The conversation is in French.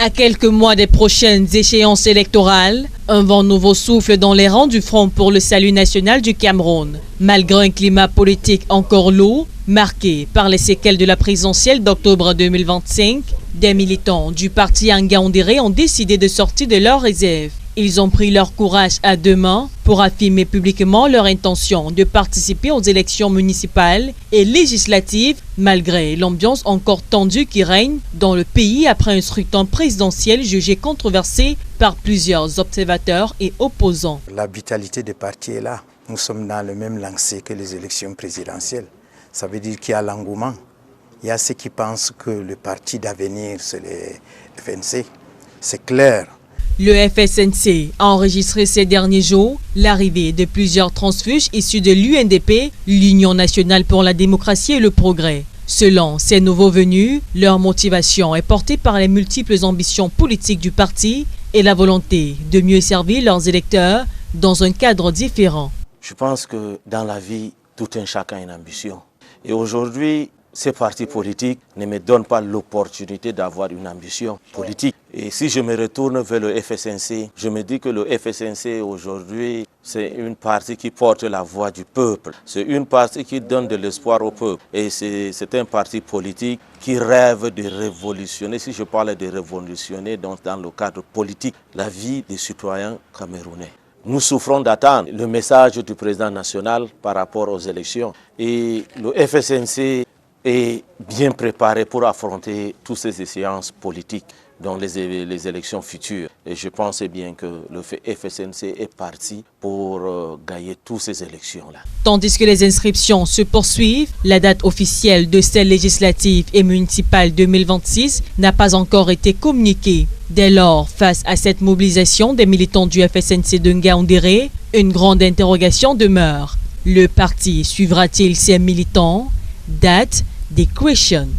À quelques mois des prochaines échéances électorales, un vent nouveau souffle dans les rangs du Front pour le salut national du Cameroun. Malgré un climat politique encore lourd, marqué par les séquelles de la présidentielle d'octobre 2025, des militants du parti Ngaoundéré ont décidé de sortir de leurs réserves. Ils ont pris leur courage à deux mains pour affirmer publiquement leur intention de participer aux élections municipales et législatives, malgré l'ambiance encore tendue qui règne dans le pays après un scrutin présidentiel jugé controversé par plusieurs observateurs et opposants. La vitalité des partis est là. Nous sommes dans le même lancé que les élections présidentielles. Ça veut dire qu'il y a l'engouement. Il y a ceux qui pensent que le parti d'avenir, c'est le FNC. C'est clair. Le FSNC a enregistré ces derniers jours l'arrivée de plusieurs transfuges issus de l'UNDP, l'Union nationale pour la démocratie et le progrès. Selon ces nouveaux venus, leur motivation est portée par les multiples ambitions politiques du parti et la volonté de mieux servir leurs électeurs dans un cadre différent. Je pense que dans la vie, tout un chacun a une ambition. Et aujourd'hui, ces partis politiques ne me donnent pas l'opportunité d'avoir une ambition politique. Et si je me retourne vers le FSNC, je me dis que le FSNC aujourd'hui, c'est une partie qui porte la voix du peuple. C'est une partie qui donne de l'espoir au peuple. Et c'est un parti politique qui rêve de révolutionner, si je parle de révolutionner dans le cadre politique, la vie des citoyens camerounais. Nous souffrons d'attendre le message du président national par rapport aux élections. Et le FSNC est bien préparé pour affronter toutes ces échéances politiques dans les élections futures. Et je pense bien que le FSNC est parti pour gagner toutes ces élections-là. Tandis que les inscriptions se poursuivent, la date officielle de celles législatives et municipales 2026 n'a pas encore été communiquée. Dès lors, face à cette mobilisation des militants du FSNC de Ngaoundéré, une grande interrogation demeure. Le parti suivra-t-il ses militants? That's the question.